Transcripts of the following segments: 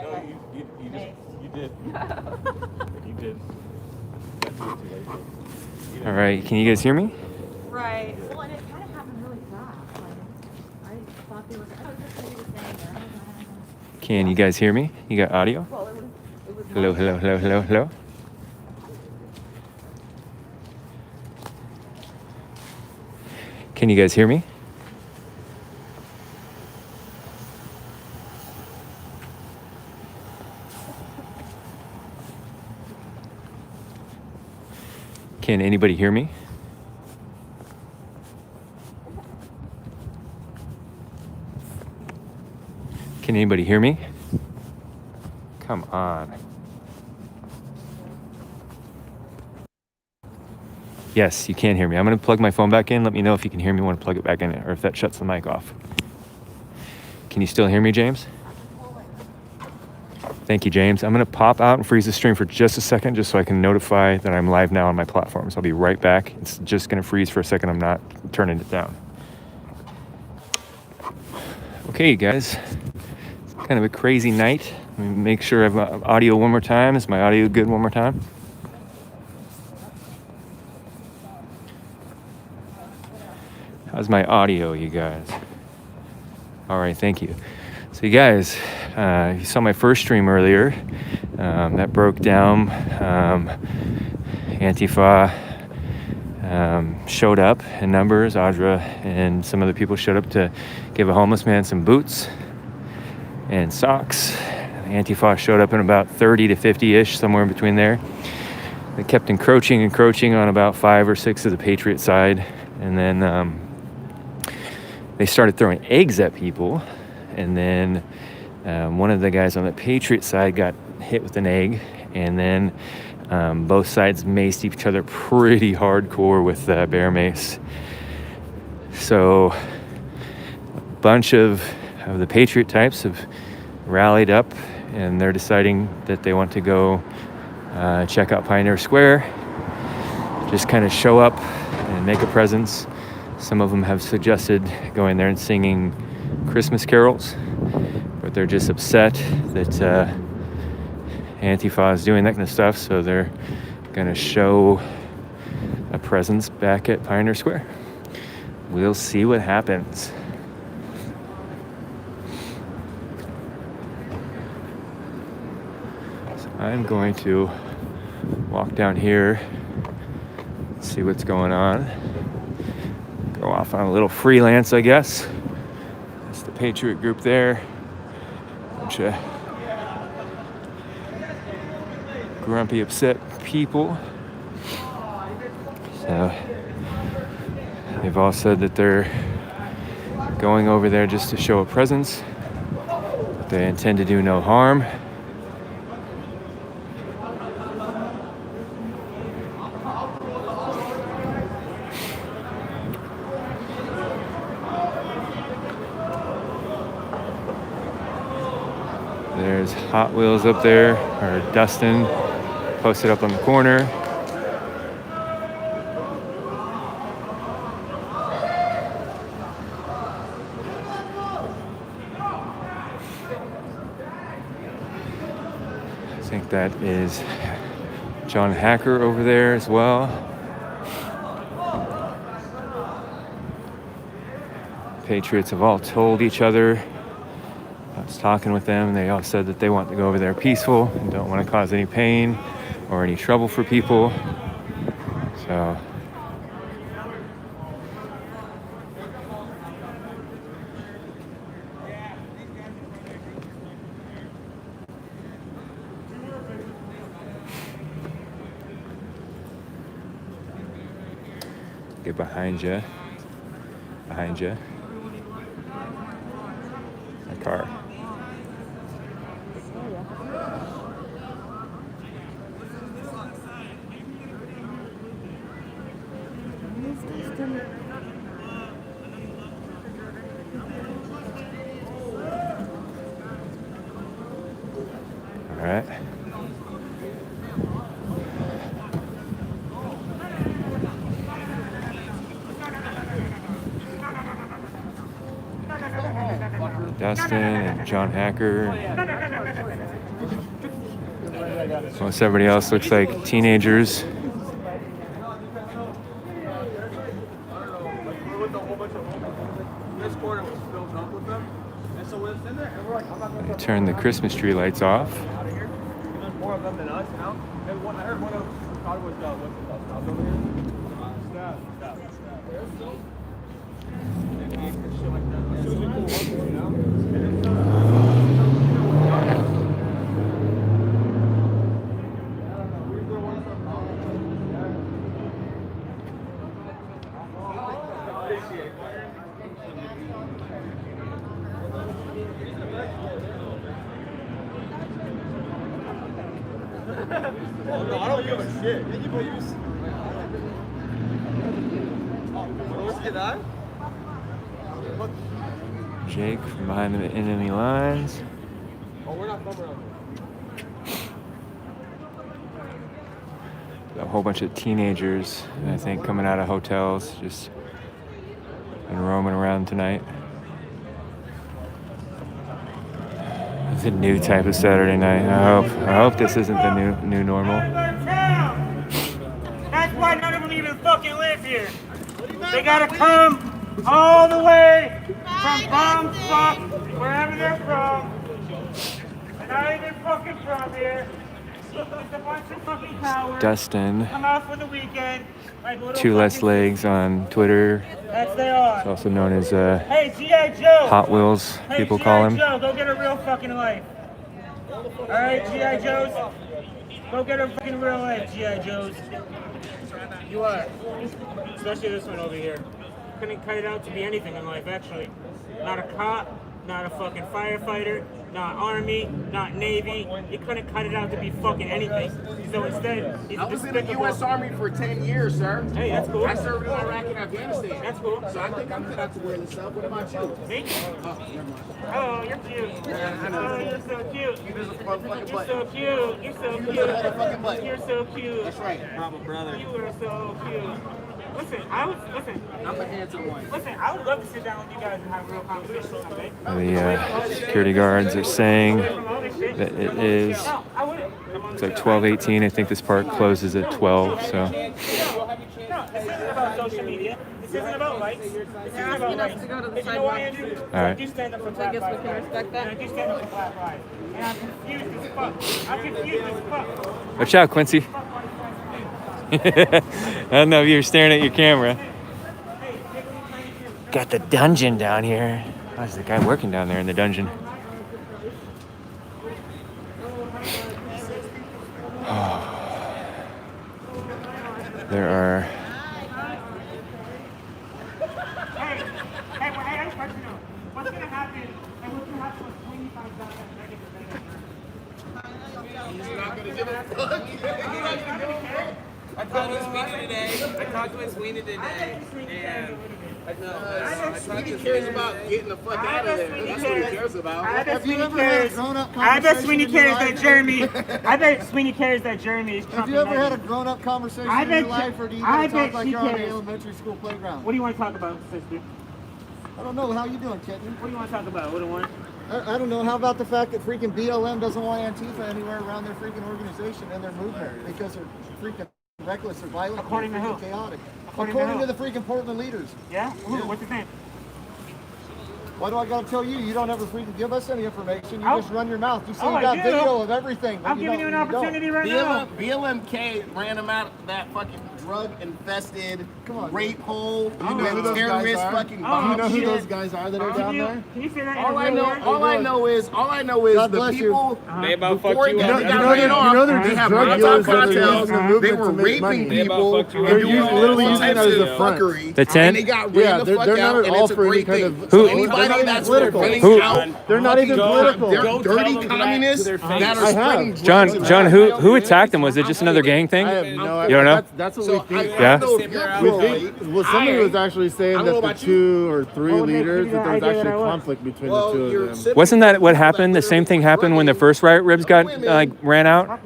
No, you did. You did. All right, can you guys hear me? Right. Well, and it kind of happened really fast. Like, I thought they were. I was just maybe saying that. Can you guys hear me? You got audio? Well, it was. Hello, hello, hello, hello, hello. Can you guys hear me? Can anybody hear me? Can anybody hear me? Come on. Yes, you can hear me. I'm going to plug my phone back in. Let me know if you can hear me when I plug it back in or if that shuts the mic off. Can you still hear me, James? Thank you, James. I'm going to pop out and freeze the stream for just a second just so I can notify that I'm live now on my platforms. I'll be right back. It's just going to freeze for a second. I'm not turning it down. Okay, guys. It's kind of a crazy night. Let me make sure I have audio one more time. Is my audio good one more time? How's my audio, you guys? All right, thank you. So you guys, you saw my first stream earlier. That broke down. Antifa showed up in numbers. Audra and some other people showed up to give a homeless man some boots and socks. Antifa showed up in about 30 to 50-ish, somewhere in between there. They kept encroaching on about 5 or 6 of the Patriot side. And then they started throwing eggs at people. And then one of the guys on the Patriot side got hit with an egg. And then both sides maced each other pretty hardcore with bear mace. So a bunch of the Patriot types have rallied up, and they're deciding that they want to go check out Pioneer Square, just kind of show up and make a presence. Some of them have suggested going there and singing Christmas carols, but they're just upset that Antifa is doing that kind of stuff, so they're going to show a presence back at Pioneer Square. We'll see what happens. So I'm going to walk down here, see what's going on. Go off on a little freelance, I guess. That's the Patriot group there. Bunch of grumpy, upset people. So they've all said that they're going over there just to show a presence, but they intend to do no harm. There's Hot Wheels up there, or Dustin, posted up on the corner. I think that is John Hacker over there as well. Patriots have all told each other. I was talking with them, and they all said that they want to go over there peaceful and don't want to cause any pain or any trouble for people. So get behind you. My car. All right. Dustin and John Hacker. Most everybody else looks like teenagers. They turned the Christmas tree lights off. More of them than us, you know? And I heard one of them thought it was what's over here? No, I don't give a shit. Jake from behind the enemy lines. Oh, we're not from around A whole bunch of teenagers, I think, coming out of hotels, just and roaming around tonight. It's a new type of Saturday night. I hope this isn't the new normal. That's why none of them even fucking live here. They gotta come all the way from bumfuck, wherever they're from. They're not even fucking from here. Just a bunch of fucking cowards. Dustin, Come out for the weekend. Like little Two Less fucking- Legs on Twitter. That's they are. It's also known as Hey, G.I. Joe. Hot Wheels, Hey, people G.I. call him. Joe, go get a real fucking life. Alright, G.I. Joes. Go get a fucking real life, G.I. Joes. You are. Especially this one over here. Couldn't cut it out to be anything in life, actually. Not a cop, not a fucking firefighter, not army, not navy. You couldn't cut it out to be fucking anything. So instead, he's I was in the despicable. U.S. Army for 10 years, sir. Hey, that's cool. I served in Iraq and Afghanistan. That's cool. So I think I'm cut out to wear this stuff. What about you? Me? Oh, never mind. Oh, you're cute. I know. Oh, you're so cute. You just a fucking You're butt. so cute. You're so You just a fucking cute. butt. You're so cute. That's right. brother. You are so cute. Listen, I'm the handsome one. listen, I would love to sit down with you guys and have a real conversation someday. The security guards are saying that it is. No, I wouldn't. It's like 12:18. I think this park closes at 12. So No, this isn't about social media. This isn't about likes. This isn't about likes. to go to the But you know what, Andrew? All right. I do stand up for I Black guess we Lives can Matter. respect that. And I do stand up for Black Lives. And I'm confused as fuck. I'm confused as fuck. watch out, Quincy. I don't know if you're staring at your camera. Got the dungeon down here. How's the guy working down there in the dungeon? There are. Hey, I just want to know, what's going to happen, and what's going to happen when Sweeney finds out that Megan's pregnant? He's not going to give a fuck. I talked with Sweeney today. He cares about getting the fuck out of there. That's what he cares about. I bet Have you Sweeney ever had a cares. grown-up I bet conversation Sweeney in your cares life? that Jeremy. I bet Sweeney cares that Jeremy is Have trumping you ever had a Megan. grown-up conversation I in bet your life, or do you I gotta bet talk like she you're on the cares. elementary school playground? What do you want to talk about, sister? I don't know. How you doing, kitten? What do you want to talk about? What do you want? I don't know. How about the fact that freaking BLM doesn't want Antifa anywhere around their freaking organization and their movement because they're freaking reckless or violent According and to freaking who? chaotic. According According to to who? the freaking Portland leaders. Yeah? Who? Yeah. What's his name? Why do I gotta tell you? You don't ever freaking give us any information. You I'll- just run your mouth. You say Oh, you I got do. video of everything. But I'm you giving you don't- an you don't. opportunity right now. BLMK ran him out of that fucking drug-infested Come on, rape hole. You know who those guys terrorist are? fucking Oh, bomb You know who shit. those guys are that are Can down you, there? can you say that in All a I real know, word? all I know is God the bless you. people They about before fucked you they up. got You know ran off, they're they just have drug mountain dealers that are cartels. using the They movement were to make raping money. They about people. fucked you up. and They're doing literally all using types that as of a front. fuckery. The tent? And they got ran Yeah, the they're fuck not out, at and all it's a for any great kind thing. of- So Who- anybody They're not that's even political. preventing Who- out, They're not even political. they're Go dirty tell them that communists to their that face. are I spreading have. drugs. John, who attacked him? Was it just another gang thing? I have no You don't know? That's what So we I think. Yeah? don't know if you're We pro-rape. think, well, somebody was actually saying I don't know that the about you. 2 or 3 What would make leaders, you that there was the idea actually that I was? conflict between Well, the 2 your of them. siblings Wasn't that what people happened? The same thing happened when the first riot ribs got ran out?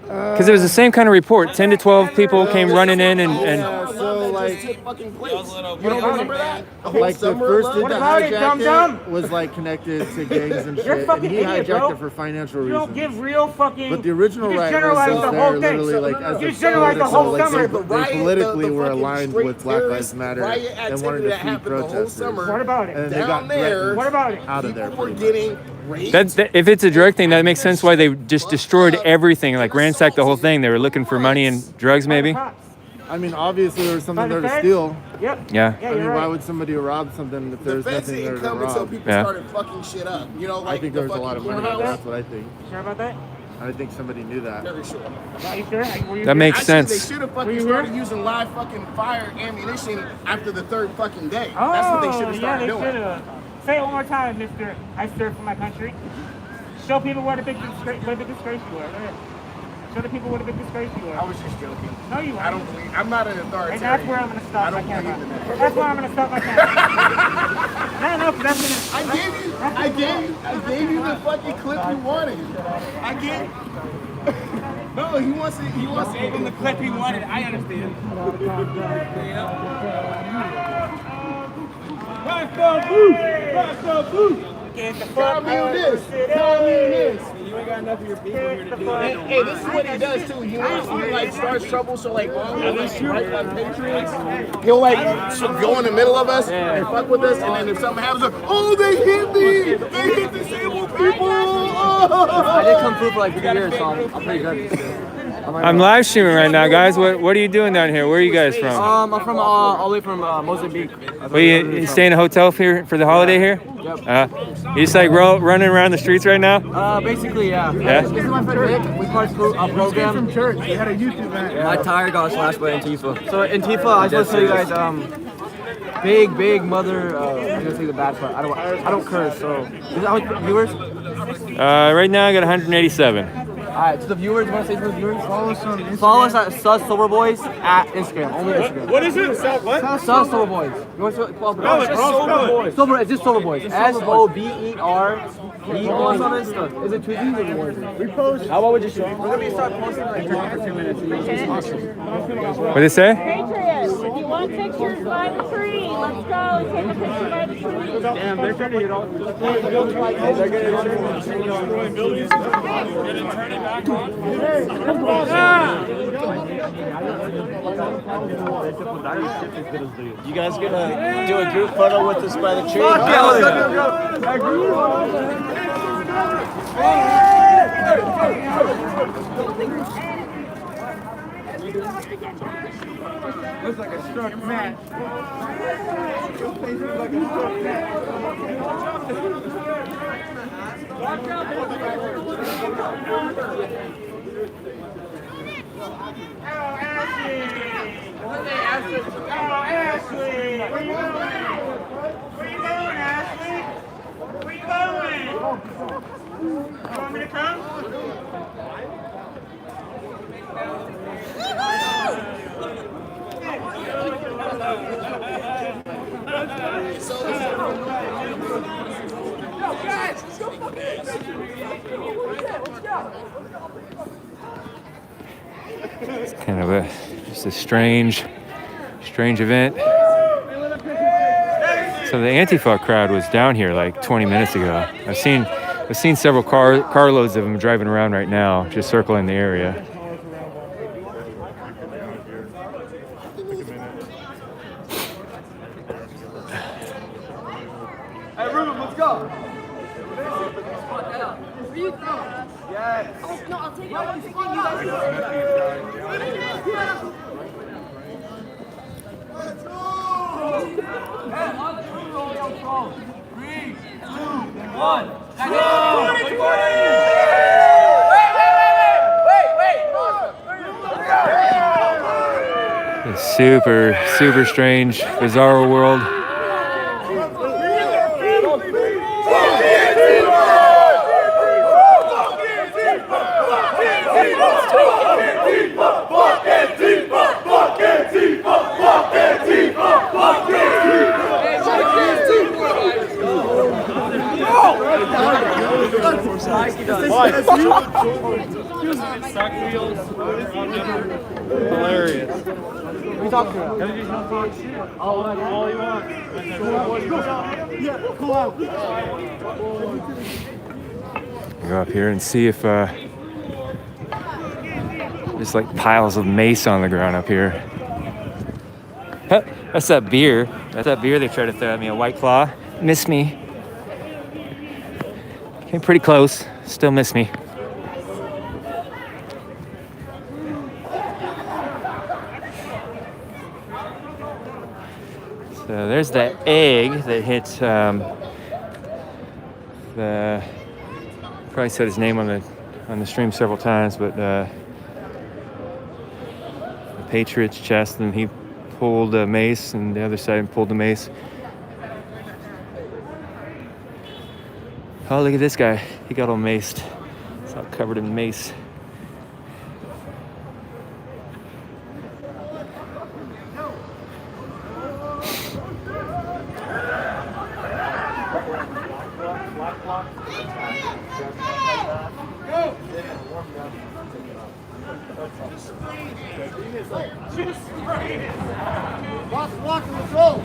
Because it was the same kind of report. 10 to 12 people came running in and Yeah, so like- took fucking place. Y'all's little You don't crazy, remember man. that? The whole Like the summer first love? dude What that about it, hijacked dum-dum? it was like connected to gangs and You're shit, and fucking he idiot, hijacked bro. it for financial You don't reasons. give real fucking. But the original you just right generalize was the there whole thing. literally like No, as no, the You generalize the political, whole like summer. The they riot, politically the were fucking aligned straight with Black Lives terrorist Matter riot and activity wanted to that free happened the whole protesters. summer. What about it? And they Down got there, threatened What about it? out of there. People were pretty much. getting raped. That if it's a drug thing, that makes sense why they just destroyed everything, like ransacked the whole thing. They were looking for money and drugs, By the maybe. cops. I mean, obviously there was something By the there to feds? steal. Yep. Yeah. Yeah, I mean, you're why right. would somebody rob something if The there's feds nothing there didn't to come until rob? people Yeah. started fucking shit up. You know, like I think the there was a lot of money there. fucking That's what I think. Sure about that? I think somebody knew that. Very sure. Are you sure? Were you That here? makes Actually, sense. they should have Were fucking you started here? using live fucking fire ammunition after the third fucking day. That's what they should have yeah, started they doing. should have. Say it one more time, Mister. I serve for my country. Show people what a big disgrace you are. Go ahead. Show the people what a big disgrace you I are. was just joking. No, you I don't weren't. believe. I'm not an And authoritarian. that's where I'm going to I stop my don't believe camera. in that. That's where I'm going to stop my camera. No, 'cause that's I going gave you the fucking clip you wanted. I gave. No, he wants to. He wants to. Gave him the clip he wanted. I understand. Get the fuck Tell me out of this. the city. Tell me this. You ain't got enough of your people here to do it. Hey, this is what he does too. He like starts trouble, so like right Patriots, he'll like go in the middle of us and fuck with us, and then if something happens, like, oh, they hit me, they hit disabled people. I did Kung Fu for like 2 years, so I'm pretty good. I'm live streaming right now, guys. What are you doing down here? Where are you guys from? I'm from all the way from Mozambique. Well, you stay in a hotel here for the holiday here? Yep. You just like running around the streets right now? Basically, yeah. Yeah? This is my friend Rick. We part a program. From church, they had a YouTube man. My tire got slashed by Antifa. So Antifa, I just want to tell you guys, big mother. I'm gonna say the bad part. I don't curse. So, is that how viewers? Right now I got 187. Alright, to the viewers, you want to say to the viewers? Follow us at Sus Sober Boys at Instagram. Only Instagram. What is it? What? Sus Sober Boys. You want to spell it? Just Sober Boys. Sober, it's just Sober Boys. SOBER. On Insta. Is it two Z's or one Z? Repost. How about we just show? We're gonna start posting like for 2 minutes. It's awesome. What did it say? Patriots, if you want pictures by the tree, let's go take a picture by the tree. Damn, they're trying to get all. They're getting buildings. Turn it back on. You guys gonna do a group photo with us by the tree? Looks like a struck match. Ashley! Where you going? Where you going, Ashley? Where you going? You want me to come? It's kind of just a strange event. So the Antifa crowd was down here like 20 minutes ago. I've seen several carloads of them driving around right now, just circling the area. Hey, Ruben, let's go. Oh, no, I'll take it. I'll take it. You guys A super strange, bizarre world. Hilarious. We talked to her. All you want. Yeah, cool out. Go up here and see if there's like piles of mace on the ground up here. Huh, that's that beer. That's that beer they tried to throw at me, a White Claw. Missed me. Came pretty close. Still missed me. So there's that egg that hit the. Probably said his name on the stream several times, but the Patriots chest, and he pulled a mace, and the other side pulled the mace. Oh, look at this guy. He got all maced. He's all covered in mace. Lock and control.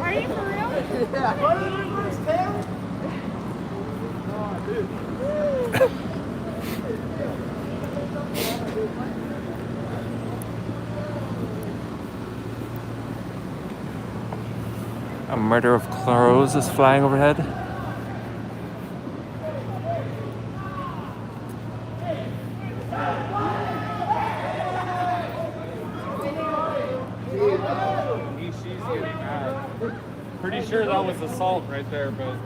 Are you for real? A murder of crows is flying overhead. Pretty sure that was assault right there, but.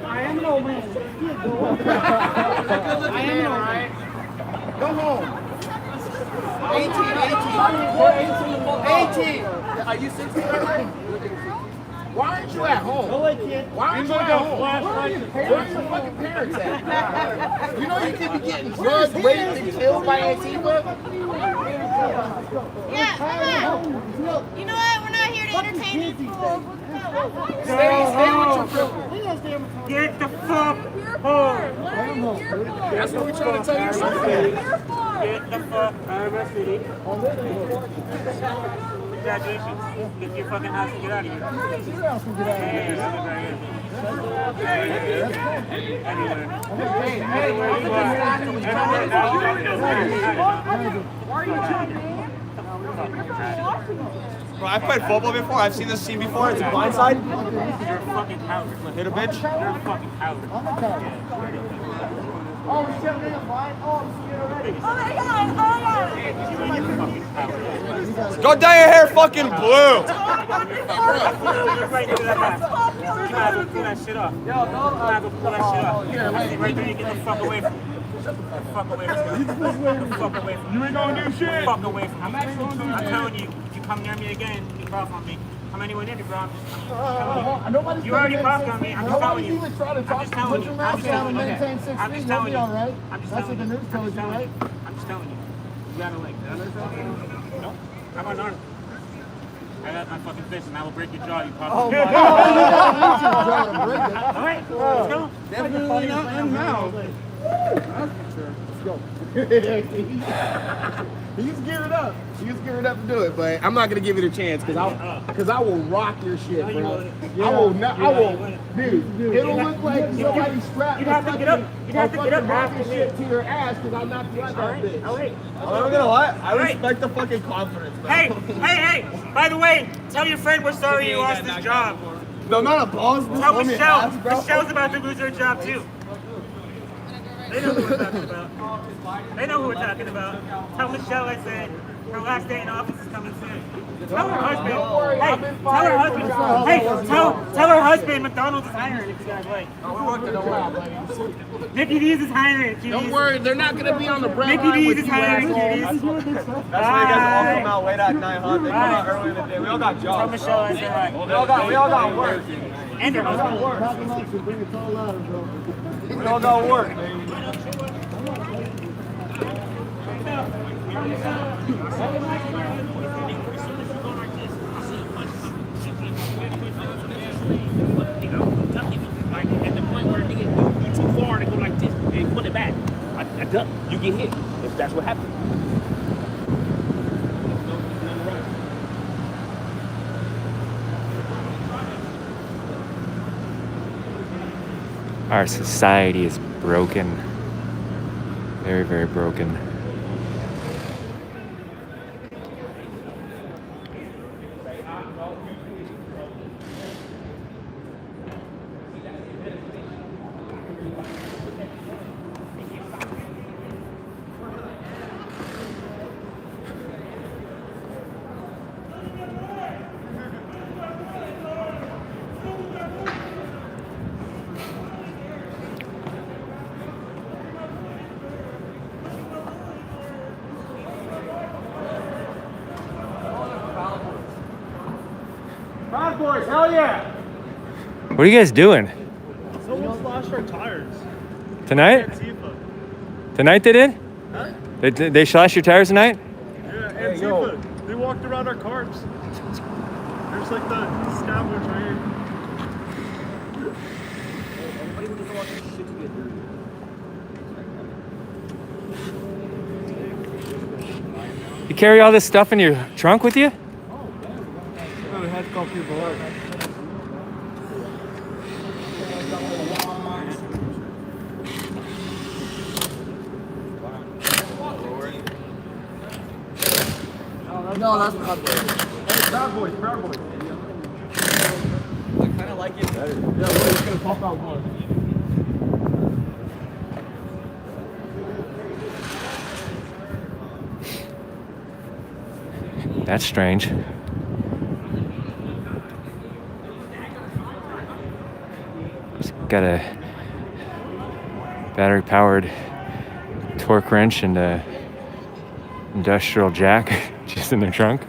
I am an old man. I am an old man. Go home. 18. Are you 16 right now? Why aren't you at home? Why aren't you at home? Where are your fucking parents at? You know you could be getting drugged, raped, and killed by Antifa? Yeah, come on. You know what? We're not here to entertain these fools. Stay with your people. Get the fuck home. That's what we're trying to tell you. Get the fuck out of my city. Congratulations. Get to your fucking house and get out of here. Bro, I've played football before. I've seen this scene before. It's a blindside. You're a fucking coward. Hit a bitch. You're a fucking coward. Oh, we're shutting down fine. Oh, I'm scared already. Oh my god, You're a fucking coward. Go dye your hair fucking blue. You're right through that back. You're not gonna pull that shit off. You're not gonna pull that shit off. Here, right there, you get the fuck away from me. Get the fuck away from me. Get the fuck away from me. You ain't gonna do shit. Fuck away from me. I'm telling you, if you come near me again, you cough on me. Come anywhere near me, bro. I'm just telling you. You already coughed on me. I'm just telling you. Even try to talk. Put your mouth down and maintain 6 feet. I'm just You'll telling be you. all right. I'm just That's what telling the you. news told you, right? I'm just telling you. You gotta like that. No, I'm unarmed. I got my fucking fist and I will break your jaw, you cough. Oh my God! All right, let's go. Definitely not unmouthed. Let's go. He's geared up. He's geared up to do it, but I'm not gonna give it a chance because I will rock your shit, bro. I will not. I will, dude. It'll look like somebody strapped. You'd have to get up. You'd have to get up rocket after shit me. to your ass because I'll knock you out that bitch. All right. I'm not gonna lie. I respect the fucking confidence, man. Hey! By the way, tell your friend we're sorry you lost his job. No, not a boss. Tell Let me Michelle. ask, bro. Michelle's about to lose her job too. They know who we're talking about. They know who we're talking about. Tell Michelle I said her last day in office is coming soon. Tell her husband. Hey, tell her husband. Hey, tell her husband McDonald's is hiring if you guys like. Mickey D's is hiring. Don't worry, they're not gonna be on the bread Mickey line D's with is you, hiring. asshole. That's why you guys all come out late at night, huh? They come out early in the day. We all got Tell jobs. Michelle I said hi. We all got work. And her husband. Bring it all louder, bro. We all got work, baby. At the point where nigga, you too far to go like this and put it back. I duck, you get hit. If that's what happened. Our society is broken. Very, very broken. Bad boys, hell yeah! What are you guys doing? Someone slashed our tires. Tonight? Tonight they did? Huh? They slashed your tires tonight? Yeah, Antifa. They walked around our cars. There's like the scavengers right here. You carry all this stuff in your trunk with you? Oh, we had to call people out. No, that's Proud Boys. Hey, Proud Boys, Proud Boys. I kind of like it better. Yeah, we're just gonna pop out more. That's strange. It's got a battery-powered torque wrench and a industrial jack just in their trunk.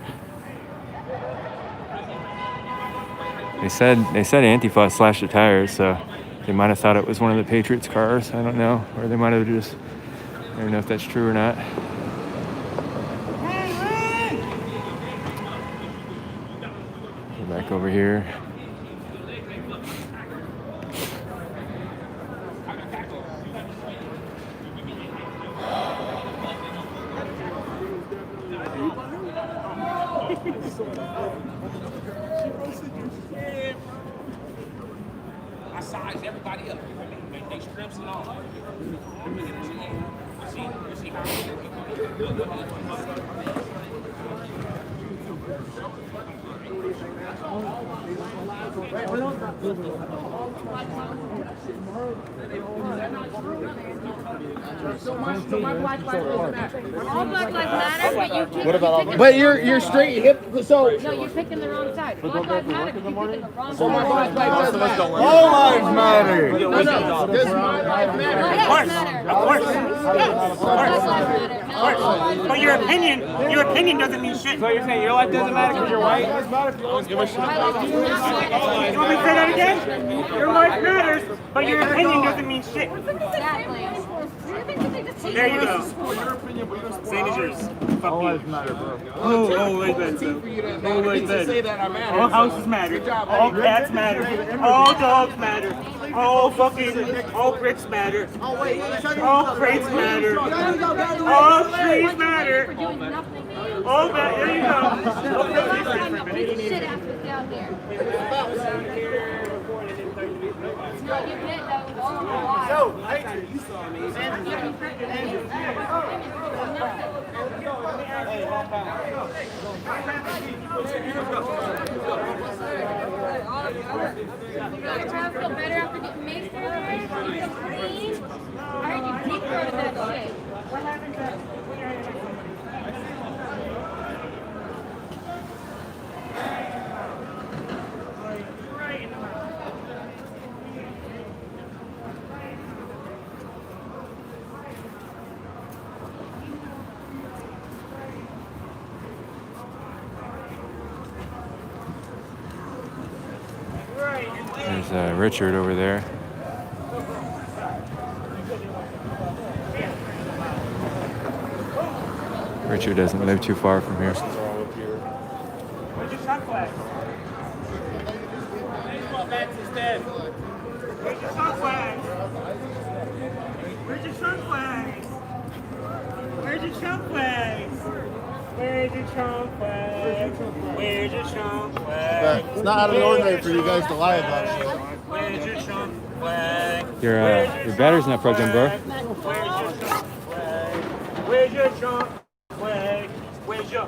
They said Antifa slashed the tires, so they might have thought it was one of the Patriots' cars. I don't know, or they might have just. I don't know if that's true or not. Go back over here. I size everybody up. They strips and all. You see how All Black Lives Matter, but you keep. What about but you're straight hip, so. No, you're picking the wrong side. Black Lives Matter, but you're picking the wrong So my side. life doesn't matter. All lives matter. No, does my life matter? Black Lives Matter. Of course. Yes. Black Lives Matter. No. But your opinion doesn't mean shit. So you're saying your life doesn't matter because you're white? My life do not matter. You want me to say that again? Your life matters, but your opinion doesn't mean shit. Exactly. There you go. Same as yours. Fuck you. matter, bro. Oh, wait, wait, Oh, wait, to say that I matter. all houses matter. All cats matter. All dogs matter. All bricks matter. All crates matter. All trees matter. All that. There you go. Shit happens down there. It's not your bit, though. It's all why. You saw me. Your child feel better after getting maced earlier? You feel clean? I heard you deep throated that shit. What happened to There's Richard over there. Richard doesn't live too far from here. Where's your shot flag? Baseball bats instead. Where's your shot flag? Where's your shot flag? Where's your shot flag? Where's your shot flag? Where's your shot flag? It's not out of the ordinary for you guys to lie about shit. Where's your shot flag? Your battery's not plugged in, bro. Where's your Trump flag? Where's your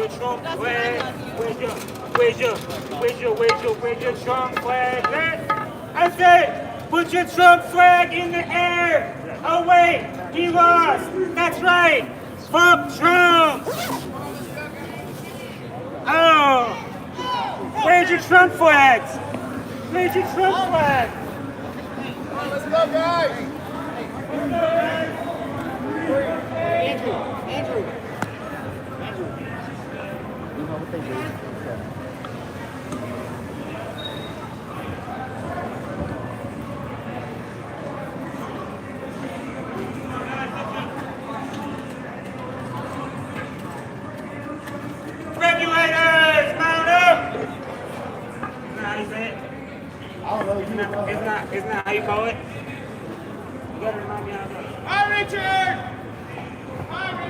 Trump flag? Where's your Trump flag? I said, put your Trump flag in the air. Oh wait, he lost. That's right. Fuck Trump. Oh, where's your Trump flags? Where's your Trump flag? Let's go, guys. Andrew. Regulators, mount up! Isn't that how you say it? I don't know. Isn't that how you call it? You gotta remind me how to do it. Hi, Richard. Hi, Richard.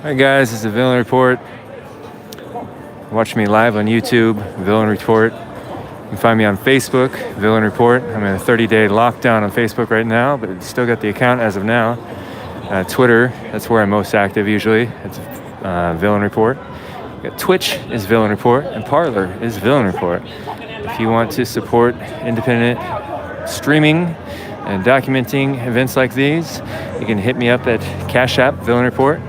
Hi guys, this is the Villain Report. Watch me live on YouTube, Villain Report. You can find me on Facebook, Villain Report. I'm in a 30-day lockdown on Facebook right now, but still got the account as of now. Twitter, that's where I'm most active usually. It's Villain Report. Twitch is Villain Report, and Parler is Villain Report. If you want to support independent streaming and documenting events like these, you can hit me up at Cash App, Villain Report,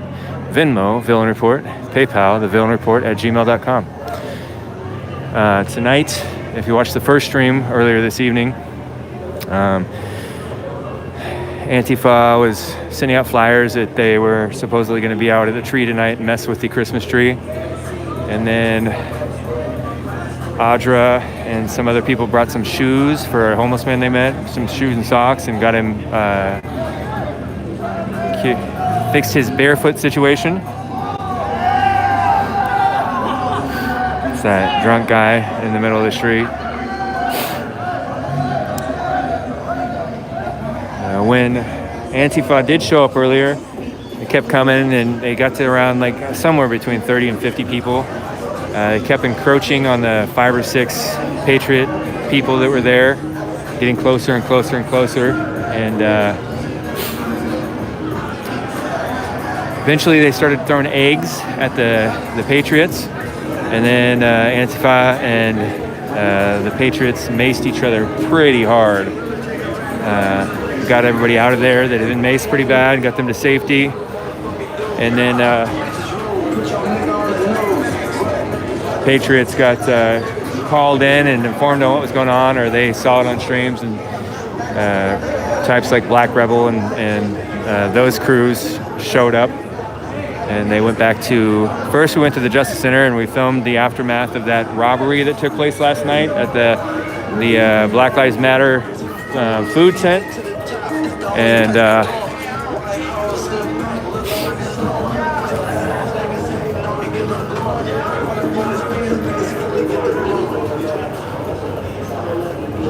Venmo, Villain Report, PayPal, thevillainreport@gmail.com. Tonight, if you watched the first stream earlier this evening, Antifa was sending out flyers that they were supposedly going to be out at the tree tonight and mess with the Christmas tree. And then Audra and some other people brought some shoes for a homeless man they met, some shoes and socks, and got him fixed his barefoot situation. It's that drunk guy in the middle of the street. When Antifa did show up earlier, they kept coming and they got to around like somewhere between 30 and 50 people. They kept encroaching on the 5 or 6 Patriot people that were there, getting closer and closer and closer. And eventually they started throwing eggs at the Patriots. And then Antifa and the Patriots maced each other pretty hard. Got everybody out of there that had been maced pretty bad, got them to safety. And then Patriots got called in and informed on what was going on, or they saw it on streams, and types like Black Rebel and those crews showed up. And they went back to, first we went to the Justice Center and we filmed the aftermath of that robbery that took place last night at the Black Lives Matter food tent. And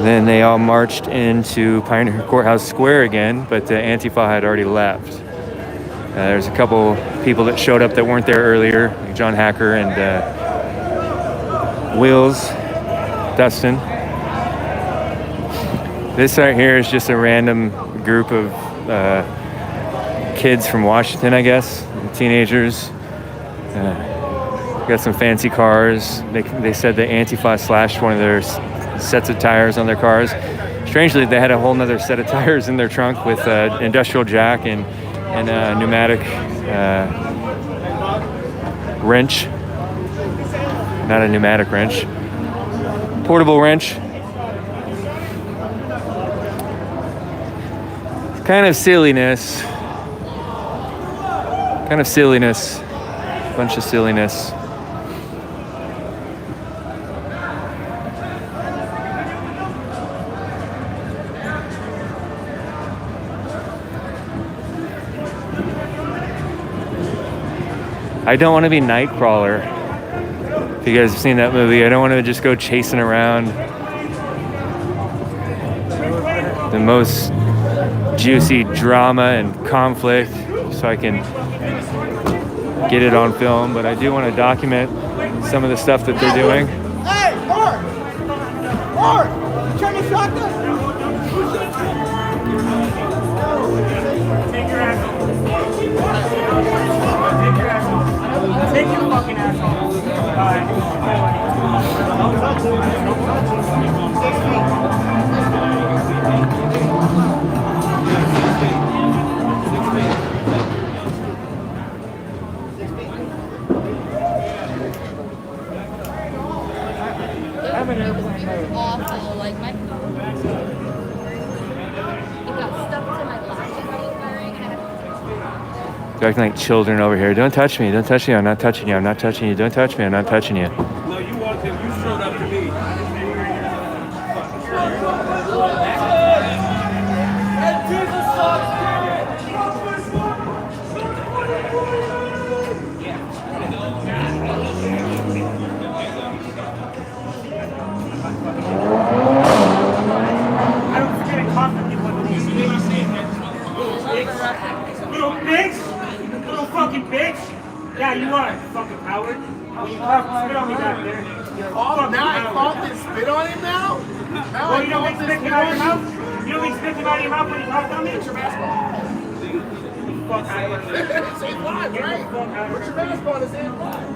then they all marched into Pioneer Courthouse Square again, but Antifa had already left. There's a couple people that showed up that weren't there earlier, like John Hacker and Wills, Dustin. This right here is just a random group of kids from Washington, I guess, teenagers. Got some fancy cars. They said that Antifa slashed one of their sets of tires on their cars. Strangely, they had a whole nother set of tires in their trunk with industrial jack and a pneumatic wrench. Not a pneumatic wrench. Portable wrench. Kind of silliness. Bunch of silliness. I don't want to be Nightcrawler. If you guys have seen that movie, I don't want to just go chasing around the most juicy drama and conflict so I can get it on film, but I do want to document some of the stuff that they're doing. Hey, Mark! Mark! You trying to shotgun? Take your asshole. Take your fucking asshole. Awful, like my it got stuck to my lashes I was wearing and I had to They're acting like children over here. Don't touch me. Don't touch me. I'm not touching you. I'm not touching you. Don't touch me. I'm not touching you. No, you walked in. You showed up to me. I don't forget it constantly when little bitch! Little fucking bitch! Yeah, you are, fucking coward. When you talk, spit on me back there. You're a fucking Now I coward. caught this spit on him now? Well, you don't make spit come out of your mouth? You don't make spit come out of your mouth when you talk on me? It's your basketball. Fuck out of here. Same live, right? What's your basketball to say live?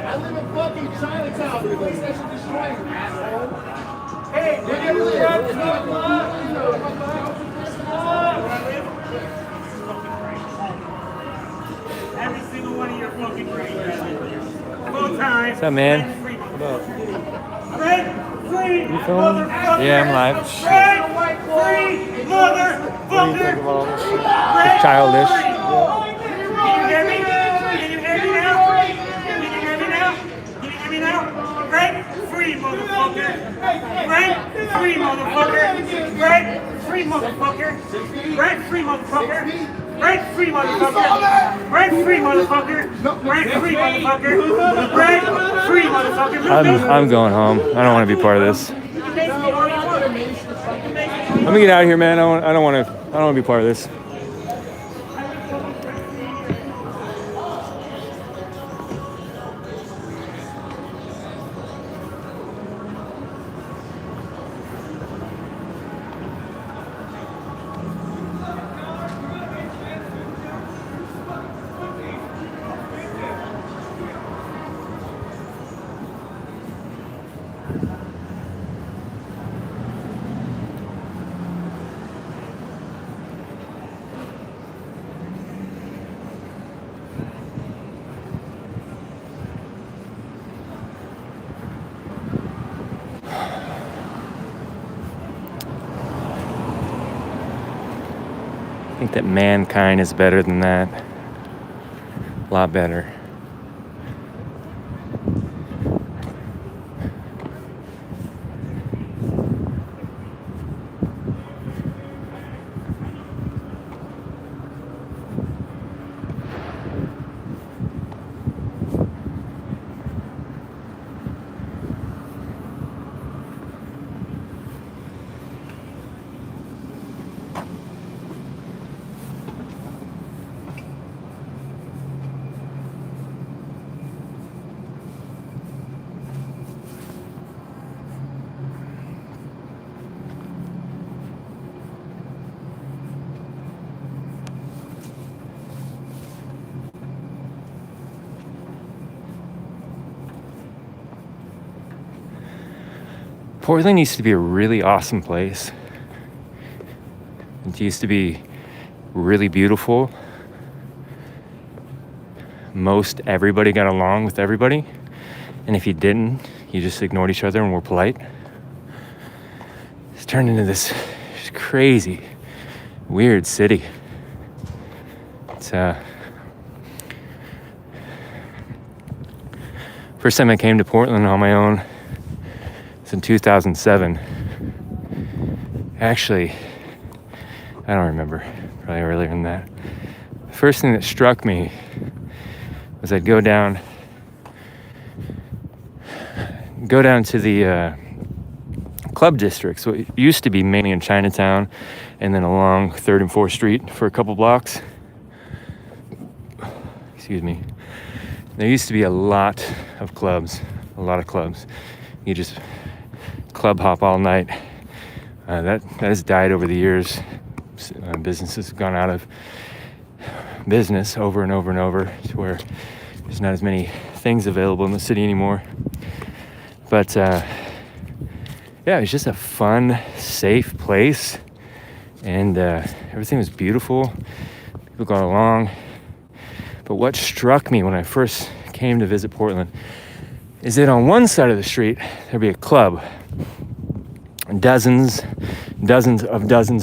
I live in fucking Chinatown. The place that should destroy you, asshole. Hey, where do you live? Every single one of your fucking brains. Full time. What's up, man? What up? Rent free, motherfucker. Yeah, I'm live. Rent free, motherfucker. Rent Childish. free. Can you hear me? Can you hear me now? Can you hear me now? Can you hear me now? Rent free, motherfucker. Rent free, motherfucker. Rent free, motherfucker. Rent free, motherfucker. Rent free, motherfucker. Rent free, motherfucker. Rent free, motherfucker. Rent free, motherfucker. I'm going home. I don't want to be part of this. Let me get out of here, man. I don't want to be part of this. I think that mankind is better than that. A lot better. Portland used to be a really awesome place. It used to be really beautiful. Most everybody got along with everybody. And if you didn't, you just ignored each other and were polite. It's turned into this crazy, weird city. It's first time I came to Portland on my own was in 2007. Actually, I don't remember, probably earlier than that. The first thing that struck me was I'd go down to the club districts. So it used to be mainly in Chinatown and then along 3rd and 4th Street for a couple blocks. Excuse me. There used to be a lot of clubs. You just club hop all night. That has died over the years. Businesses have gone out of business over and over and over to where there's not as many things available in the city anymore. But yeah, it was just a fun, safe place, and everything was beautiful. People got along. But what struck me when I first came to visit Portland is that on one side of the street there'd be a club, and dozens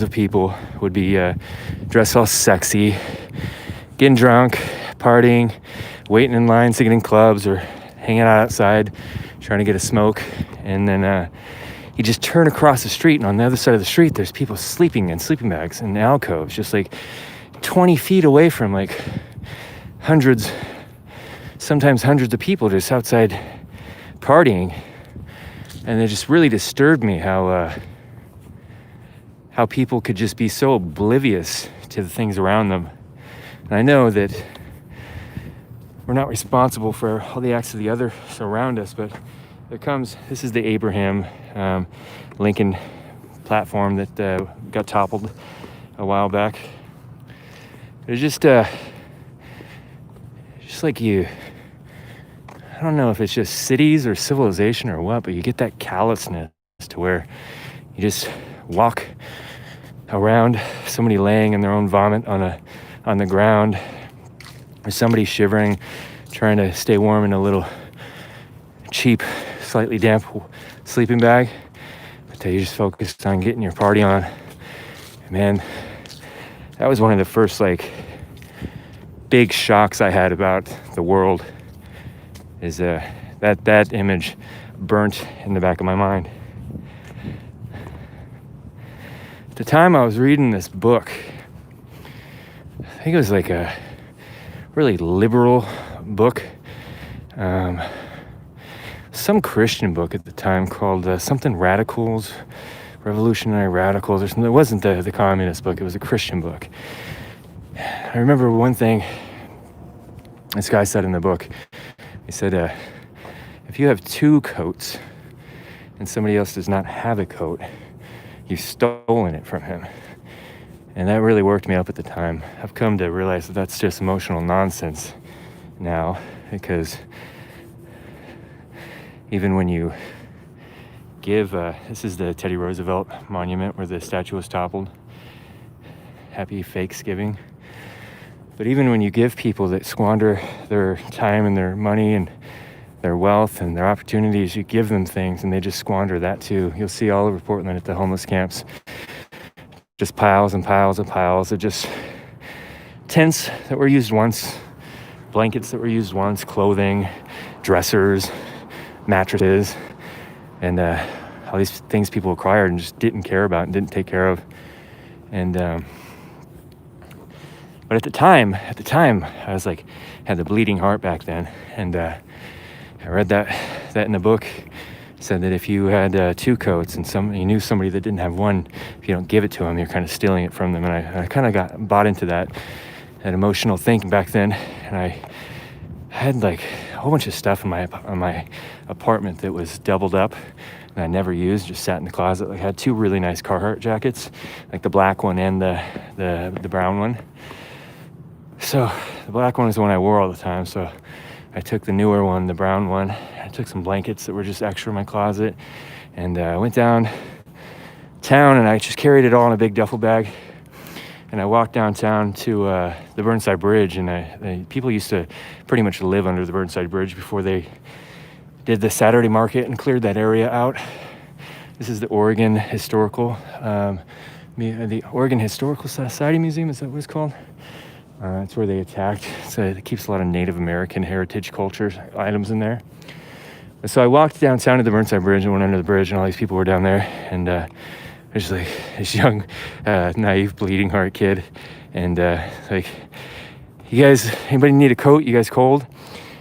of people would be dressed all sexy, getting drunk, partying, waiting in line to get in clubs or hanging out outside trying to get a smoke. And then you just turn across the street, and on the other side of the street there's people sleeping in sleeping bags in alcoves just like 20 feet away from like sometimes hundreds of people just outside partying. And it just really disturbed me how people could just be so oblivious to the things around them. And I know that we're not responsible for all the acts of the others around us, but this is the Abraham Lincoln platform that got toppled a while back. It's just like I don't know if it's just cities or civilization or what, but you get that callousness to where you just walk around, somebody laying in their own vomit on the ground, or somebody shivering, trying to stay warm in a little cheap, slightly damp sleeping bag. But you just focused on getting your party on. Man, that was one of the first like big shocks I had about the world. Is that image burnt in the back of my mind. At the time I was reading this book, I think it was like a really liberal book, some Christian book at the time called something Radicals, Revolutionary Radicals or something. It wasn't the communist book, it was a Christian book. I remember one thing this guy said in the book. He said, if you have 2 coats and somebody else does not have a coat, you've stolen it from him. And that really worked me up at the time. I've come to realize that that's just emotional nonsense now, because even when you give, this is the Teddy Roosevelt monument where the statue was toppled. Happy Fakesgiving. But even when you give people that squander their time and their money and their wealth and their opportunities, you give them things and they just squander that too. You'll see all over Portland at the homeless camps, just piles and piles and piles of just tents that were used once, blankets that were used once, clothing, dressers, mattresses, and all these things people acquired and just didn't care about and didn't take care of. And but at the time, I was like, had the bleeding heart back then. And I read that in the book. It said that if you had 2 coats and you knew somebody that didn't have one, if you don't give it to them, you're kind of stealing it from them. And I kind of bought into that emotional thinking back then. And I had like a whole bunch of stuff in my apartment that was doubled up and I never used, just sat in the closet. Like I had 2 really nice Carhartt jackets, like the black one and the brown one. So the black one is the one I wore all the time. So I took the newer one, the brown one. I took some blankets that were just extra in my closet, And I went downtown and I just carried it all in a big duffel bag. And I walked downtown to the Burnside Bridge, and people used to pretty much live under the Burnside Bridge before they did the Saturday market and cleared that area out. This is the Oregon Historical Society Museum. Is that what it's called? It's where they attacked. So it keeps a lot of Native American heritage culture items in there. So I walked downtown to the Burnside Bridge and went under the bridge, and all these people were down there, and there's like this young, naive, bleeding heart kid, and like, you guys, anybody need a coat? You guys cold?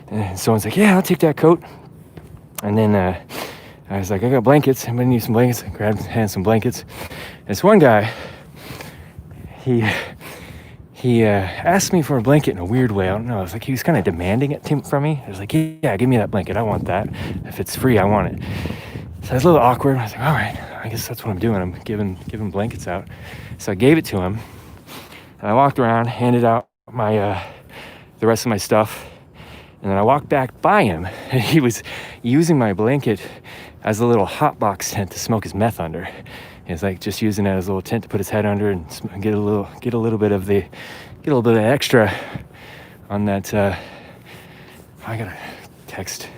And someone's like, yeah, I'll take that coat. And then I was like, I got blankets. Anybody need some blankets? I grabbed hand some blankets. And this one guy, he asked me for a blanket in a weird way. I don't know. It was like he was kind of demanding it from me. I was like, yeah, give me that blanket. I want that. If it's free, I want it. So I was a little awkward. I was like, all right, I guess that's what I'm doing. I'm giving blankets out. So I gave it to him. And I walked around, handed out my the rest of my stuff. And then I walked back by him, and he was using my blanket as a little hot box tent to smoke his meth under. He was like just using it as a little tent to put his head under and get a little bit of extra on that. I gotta text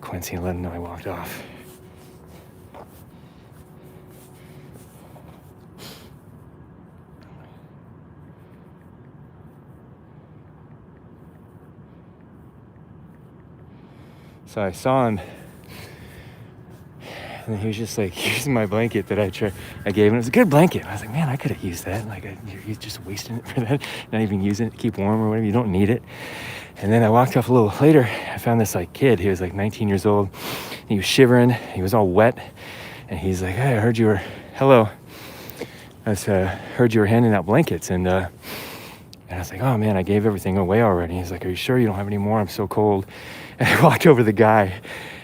Quincy and let him know I walked off. So I saw him, and he was just like using my blanket that I gave him. It was a good blanket. I was like, man, I could have used that. Like, you're just wasting it for that. Not even using it to keep warm or whatever. You don't need it. And then I walked off a little later. I found this like kid. He was like 19 years old. He was shivering. He was all wet. And he's like, hey, I heard you were, hello. I heard you were handing out blankets. And I was like, oh man, I gave everything away already. He's like, are you sure you don't have any more? I'm so cold. And I walked over to the guy,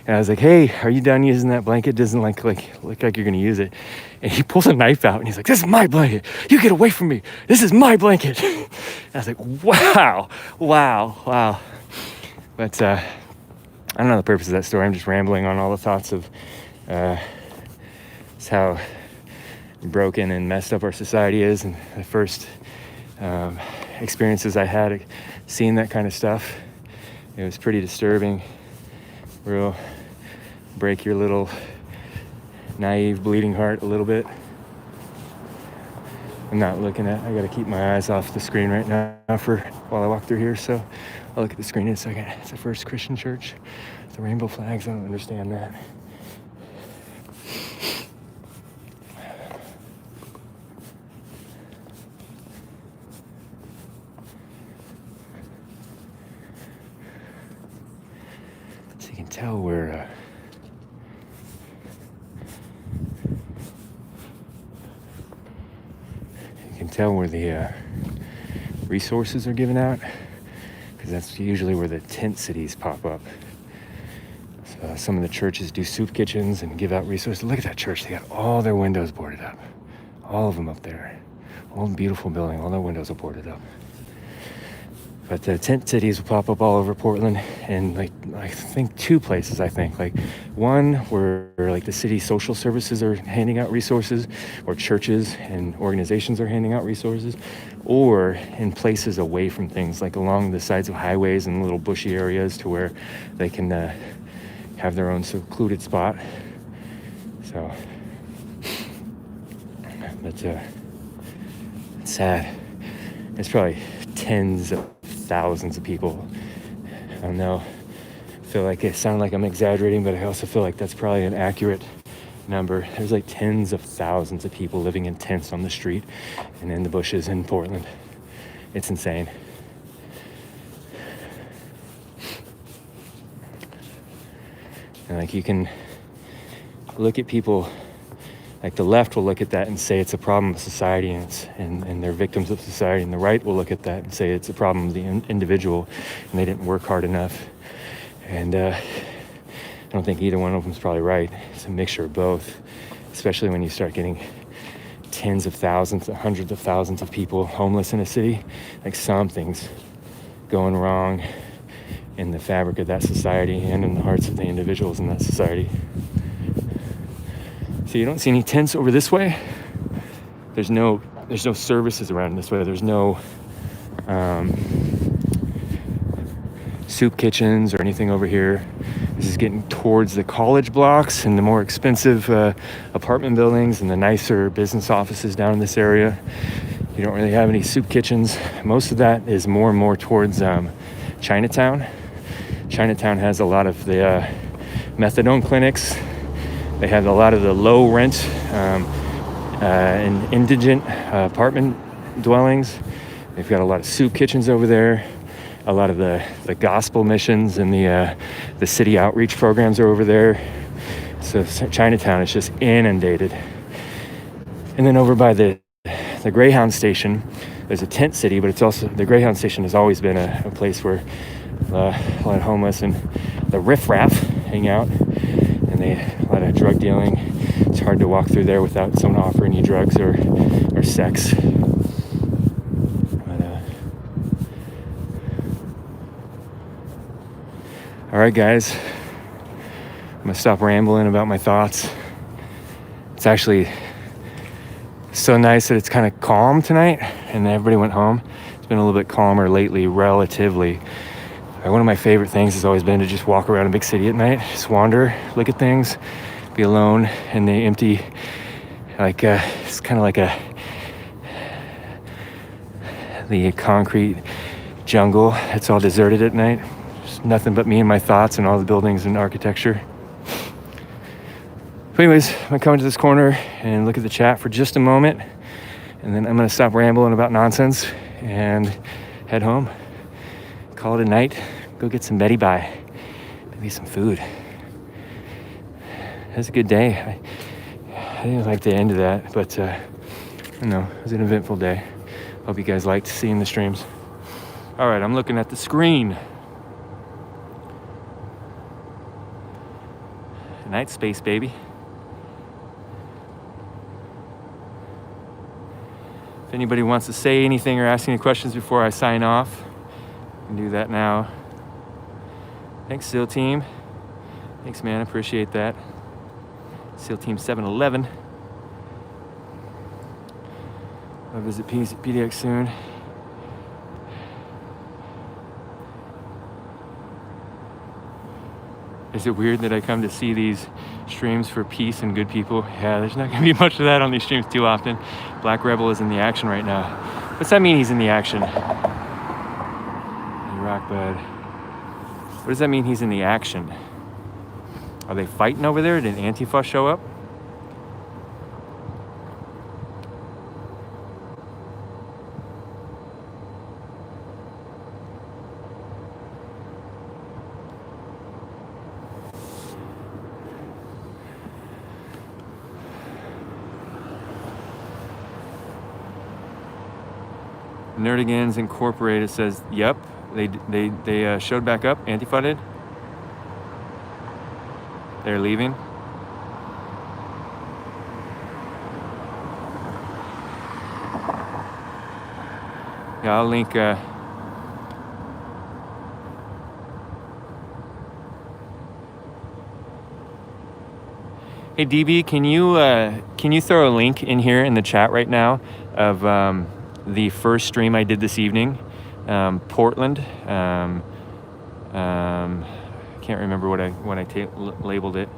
and I was like, hey, are you done using that blanket? Doesn't look like you're gonna use it. And he pulls a knife out, and he's like, this is my blanket. You get away from me. This is my blanket. And I was like, wow. But I don't know the purpose of that story. I'm just rambling on all the thoughts of just how broken and messed up our society is, and the first experiences I had seeing that kind of stuff. It was pretty disturbing. Real break your little naive bleeding heart a little bit. I'm not looking at, I gotta keep my eyes off the screen right now while I walk through here, so I'll look at the screen in a second. It's the First Christian Church. The rainbow flags, I don't understand that. Tell where you can tell where the resources are given out, because that's usually where the tent cities pop up. So some of the churches do soup kitchens and give out resources. Look at that church. They got all their windows boarded up, all of them up there. Old beautiful building, all their windows are boarded up. But the tent cities will pop up all over Portland, and like I think two places. Like one where like the city social services are handing out resources, or churches and organizations are handing out resources, or in places away from things, like along the sides of highways and little bushy areas, to where they can have their own secluded spot. So, but it's sad. It's probably tens of thousands of people. I don't know. I feel like it sounds like I'm exaggerating, but I also feel like that's probably an accurate number. There's like tens of thousands of people living in tents on the street and in the bushes in Portland. It's insane. And like, you can look at people, like the left will look at that and say it's a problem of society, and they're victims of society, and the right will look at that and say it's a problem of the individual and they didn't work hard enough. And I don't think either one of them is probably right. It's a mixture of both, especially when you start getting tens of thousands, hundreds of thousands of people homeless in a city. Like, something's going wrong in the fabric of that society and in the hearts of the individuals in that society. So you don't see any tents over this way. There's no services around this way. There's no soup kitchens or anything over here. This is getting towards the college blocks and the more expensive apartment buildings and the nicer business offices down in this area. You don't really have any soup kitchens. Most of that is more and more towards Chinatown. Chinatown has a lot of the methadone clinics. They have a lot of the low rent and indigent apartment dwellings. They've got a lot of soup kitchens over there. A lot of the gospel missions and the city outreach programs are over there. So Chinatown is just inundated. And then over by the Greyhound station, there's a tent city, but it's also, the Greyhound station has always been a place where a lot of homeless and the riffraff hang out, and a lot of drug dealing. It's hard to walk through there without someone offering you drugs or sex. All right, guys, I'm gonna stop rambling about my thoughts. It's actually so nice that it's kind of calm tonight and everybody went home. It's been a little bit calmer lately, relatively. One of my favorite things has always been to just walk around a big city at night, just wander, look at things, be alone in the empty, like it's kind of like the concrete jungle. It's all deserted at night. Nothing but me and my thoughts and all the buildings and architecture. But anyways, I'm gonna come into this corner and look at the chat for just a moment, and then I'm gonna stop rambling about nonsense and head home. Call it a night. Go get some Betty Bye, maybe some food. It was a good day. I didn't like the end of that, but I don't know, it was an eventful day. Hope you guys liked seeing the streams. All right, I'm looking at the screen. Night space, baby. If anybody wants to say anything or ask any questions before I sign off, I can do that now. Thanks, SEAL Team. Thanks, man. I appreciate that. SEAL Team 711. I'll visit PDX soon. Is it weird that I come to see these streams for peace and good people? Yeah, there's not going to be much of that on these streams too often. Black Rebel is in the action right now. What's that mean, he's in the action? Hey, rock bud. What does that mean, he's in the action? Are they fighting over there? Did Antifa show up? Nerdigans Incorporated says, yep, they showed back up. Antifa did. They're leaving. Yeah, I'll link. Hey DB, can you throw a link in here in the chat right now of the first stream I did this evening, Portland. Can't remember what I labeled it,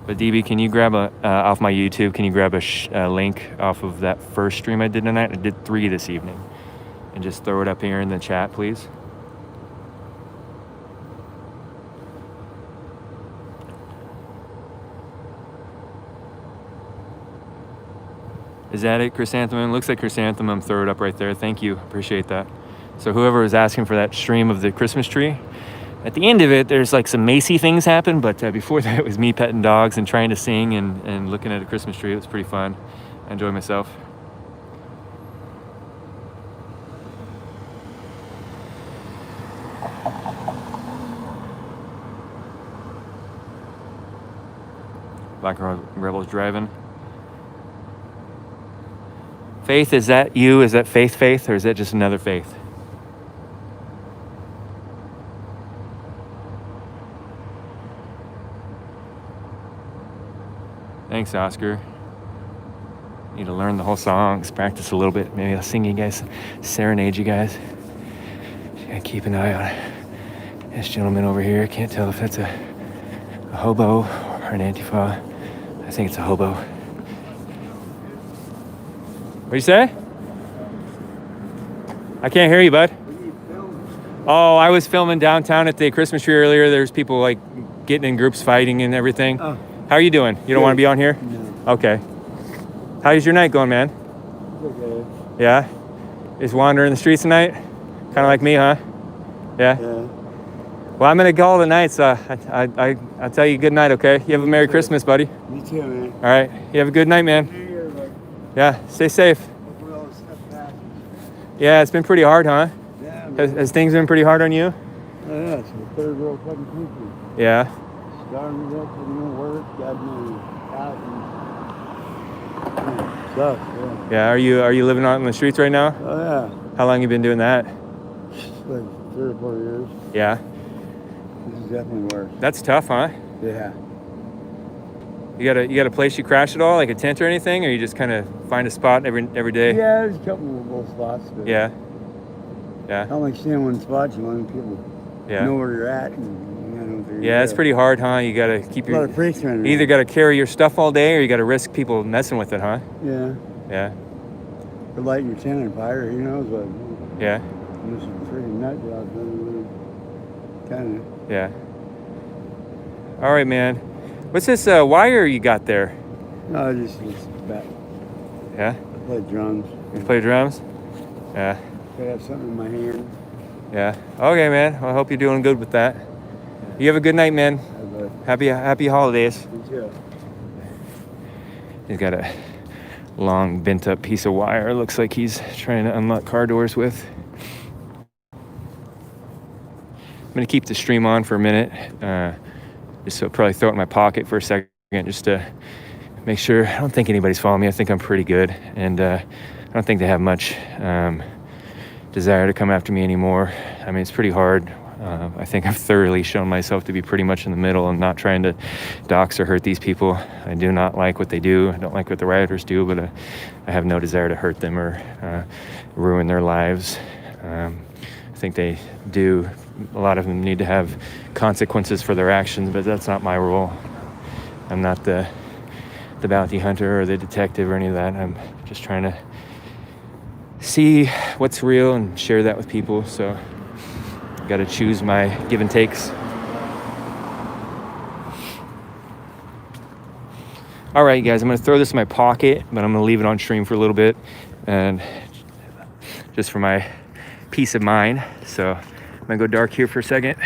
but DB, can you grab off my YouTube? Can you grab a link off of that first stream I did tonight? I did 3 this evening, and just throw it up here in the chat, please. Is that it, Chrysanthemum? Looks like Chrysanthemum. Throw it up right there. Thank you. Appreciate that. So whoever was asking for that stream of the Christmas tree, at the end of it, there's like some Macy things happen, but before that, it was me petting dogs and trying to sing and looking at a Christmas tree. It was pretty fun. I enjoyed myself. Black Rebel's driving. Faith, is that you? Is that Faith, or is that just another Faith? Thanks, Oscar. Need to learn the whole songs, practice a little bit. Maybe I'll sing you guys, serenade you guys. Just gotta keep an eye on this gentleman over here. Can't tell if that's a hobo or an Antifa. I think it's a hobo. What do you say? I can't hear you, bud. Oh, I was filming downtown at the Christmas tree earlier. There's people like getting in groups fighting and everything. Oh. How are you doing? You don't want to be on here? No. Okay. How's your night going, man? Okay. Yeah? Just wandering the streets tonight? Kind of like me, huh? Yeah? Yeah. Well, I'm going to call it a night, so I'll tell you good night, okay? You have a Merry Christmas, buddy. Me too, man. All right. You have a good night, man. Yeah, stay safe. Yeah, it's been pretty hard, huh? Yeah, Has things been pretty hard on you? Oh, yeah, it's a third world fucking country. Yeah. Starting up with no work, got no out and stuff, yeah. Yeah, are you living out in the streets right now? Oh, yeah. How long you been doing that? Like 3 or 4 years. Yeah. This is definitely worse. That's tough, huh? Yeah. You got a place you crash at all, like a tent or anything, or you just kind of find a spot every day? Yeah, there's a couple of little spots. But yeah. Yeah. I don't like staying in one spot. You want people know where you're at. And, yeah, it's pretty hard, huh? You got to keep your... A lot of freaks running around. You either got to carry your stuff all day, or you got to risk people messing with it, huh? Yeah. Yeah. For lighting your tent on fire, who knows what? Yeah. This is a freaking nut job. Kind of. Yeah. All right, man. What's this wire you got there? No, just back. Yeah? I play drums. You play drums? Yeah. I have something in my hand. Yeah. Okay, man. Well, I hope you're doing good with that. You have a good night, man. Happy holidays. You too. He's got a long bent up piece of wire. Looks like he's trying to unlock car doors with. I'm gonna keep the stream on for a minute. Just so probably throw it in my pocket for a second just to make sure. I don't think anybody's following me. I think I'm pretty good. And I don't think they have much desire to come after me anymore. I mean, it's pretty hard. I think I've thoroughly shown myself to be pretty much in the middle and not trying to dox or hurt these people. I do not like what they do. I don't like what the rioters do, but I have no desire to hurt them or ruin their lives. I think they do. A lot of them need to have consequences for their actions, but that's not my role. I'm not the bounty hunter or the detective or any of that. I'm just trying to see what's real and share that with people. So I've got to choose my give and takes. All right, guys, I'm going to throw this in my pocket, but I'm going to leave it on stream for a little bit, and just for my peace of mind. So I'm going to go dark here for a second.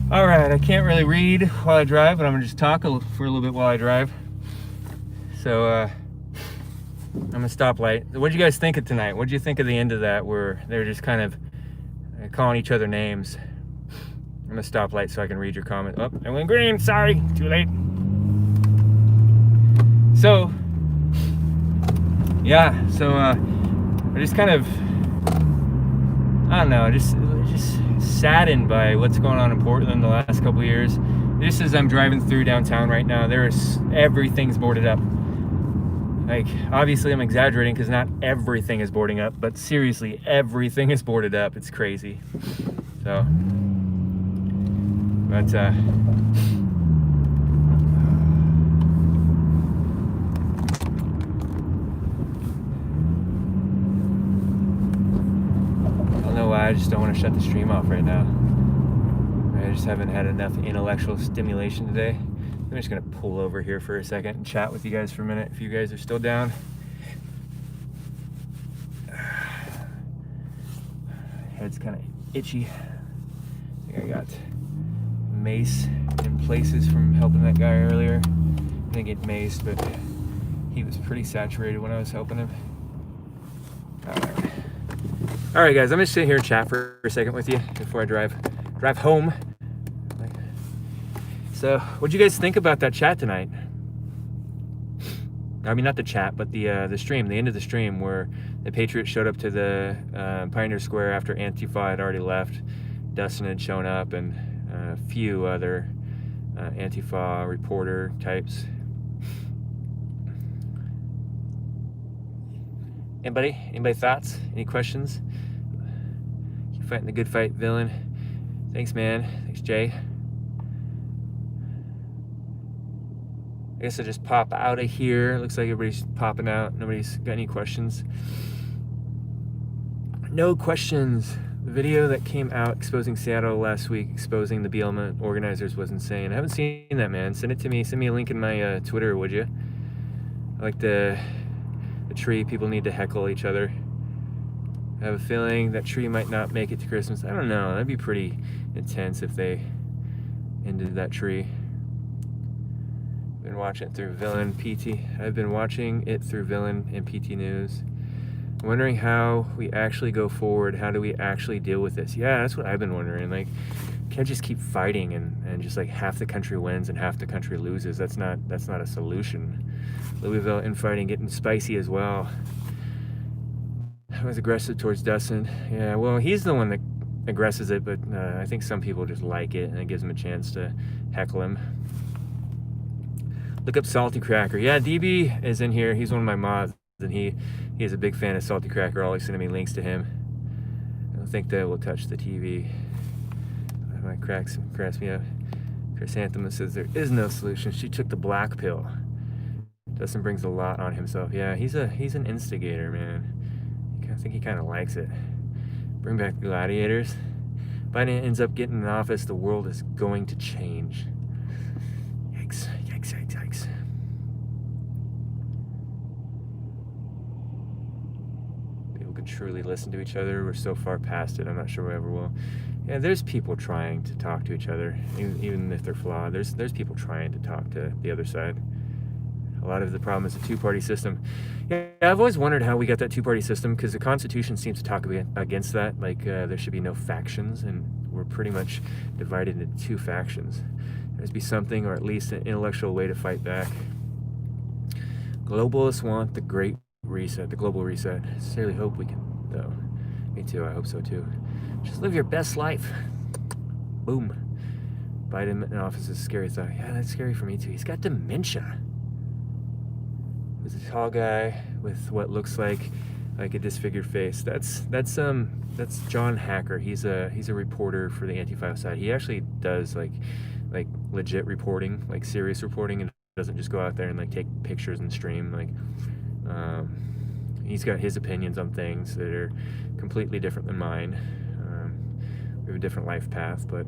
All right, I can't really read while I drive, but I'm going to just talk for a little bit while I drive. So I'm a stoplight. What did you guys think of tonight? What did you think of the end of that where they were just kind of calling each other names? I'm a stoplight so I can read your comment. Oh, I went green. Sorry, too late. So, yeah. So I just kind of, I don't know, just saddened by what's going on in Portland the last couple of years. Just as I'm driving through downtown right now, everything's boarded up. Like, obviously I'm exaggerating because not everything is boarding up, but seriously, everything is boarded up. It's crazy. So, but I don't know why, I just don't want to shut the stream off right now. I just haven't had enough intellectual stimulation today. I'm just gonna pull over here for a second and chat with you guys for a minute if you guys are still down. Head's kind of itchy. I think I got mace in places from helping that guy earlier. I didn't get maced, but he was pretty saturated when I was helping him. All right, guys, I'm gonna sit here and chat for a second with you before I drive home. So, what'd you guys think about that chat tonight? I mean, not the chat, but the stream, the end of the stream where the Patriots showed up to the Pioneer Square after Antifa had already left. Dustin had shown up and a few other Antifa reporter types. Anybody thoughts? Any questions? Keep fighting the good fight, villain. Thanks, man. Thanks, Jay. I guess I'll just pop out of here. Looks like everybody's popping out. Nobody's got any questions. No questions. The video that came out exposing Seattle last week, exposing the BLM organizers, was insane. I haven't seen that, man. Send it to me. Send me a link in my Twitter, would you? I like the tree. People need to heckle each other. I have a feeling that tree might not make it to Christmas. I don't know. That'd be pretty intense if they ended that tree. Been watching it through Villain PT. I've been watching it through Villain and PT News. I'm wondering how we actually go forward. How do we actually deal with this? Yeah, that's what I've been wondering. Like, can't just keep fighting and just like half the country wins and half the country loses. That's not a solution. Louisville infighting getting spicy as well. I was aggressive towards Dustin. Yeah, well, he's the one that aggresses it, but I think some people just like it and it gives them a chance to heckle him. Look up Salty Cracker. Yeah, DB is in here. He's one of my mods, and he is a big fan of Salty Cracker. Always sending me links to him. I don't think that will touch the TV. That cracks me up. Chrysanthemum says there is no solution. She took the black pill. Dustin brings a lot on himself. Yeah, he's an instigator, man. I think he kind of likes it. Bring back the gladiators. Biden ends up getting in office, the world is going to change. Yikes, yikes, yikes, yikes. People could truly listen to each other. We're so far past it, I'm not sure we ever will. Yeah, there's people trying to talk to each other, even if they're flawed. There's people trying to talk to the other side. A lot of the problem is the two-party system. Yeah, I've always wondered how we got that two-party system, because the Constitution seems to talk against that. Like, there should be no factions, and we're pretty much divided into two factions. There must be something, or at least an intellectual way to fight back. Globalists want the great reset, the global reset. I sincerely hope we can, though. Me too, I hope so too. Just live your best life. Boom. Biden in office is a scary thought. Yeah, that's scary for me too. He's got dementia. He's a tall guy with what looks like a disfigured face. That's John Hacker. He's a reporter for the Antifa side. He actually does like legit reporting, like serious reporting, and doesn't just go out there and like take pictures and stream. Like, he's got his opinions on things that are completely different than mine. We have a different life path, but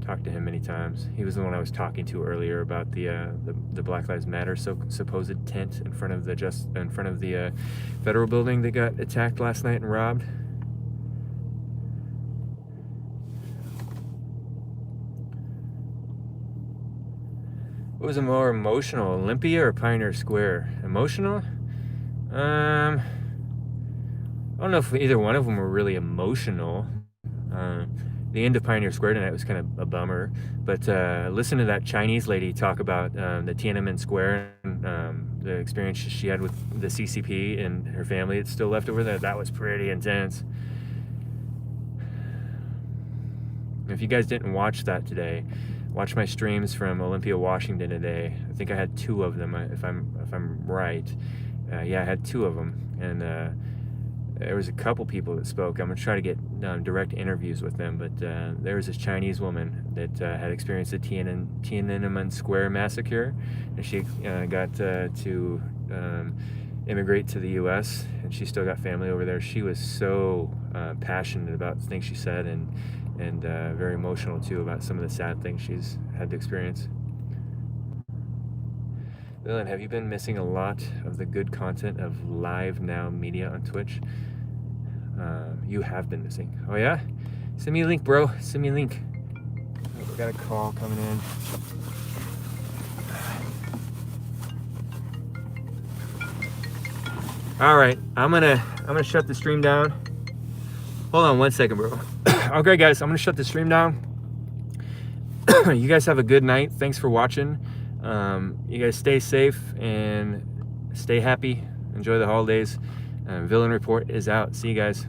talked to him many times. He was the one I was talking to earlier about the Black Lives Matter supposed tent in front of the federal building that got attacked last night and robbed. What was more emotional, Olympia or Pioneer Square? Emotional? I don't know if either one of them were really emotional. The end of Pioneer Square tonight was kind of a bummer, but listen to that Chinese lady talk about the Tiananmen Square and the experience she had with the CCP and her family that's still left over there. That was pretty intense. If you guys didn't watch that today, watch my streams from Olympia, Washington today. I think I had 2 of them, if I'm right. Yeah, I had 2 of them, and there was a couple people that spoke. I'm gonna try to get direct interviews with them, but there was this Chinese woman that had experienced the Tiananmen Square massacre, and she got to immigrate to the U.S., and she still got family over there. She was so passionate about things she said, and very emotional too about some of the sad things she's had to experience. Villain, have you been missing a lot of the good content of Live Now Media on Twitch? You have been missing. Oh yeah? Send me a link, bro. Send me a link. Oh, we got a call coming in. All right, I'm gonna shut the stream down. Hold on 1 second, bro. Okay, guys, I'm gonna shut the stream down. You guys have a good night. Thanks for watching. You guys stay safe and stay happy. Enjoy the holidays. VillainReport is out. See you guys.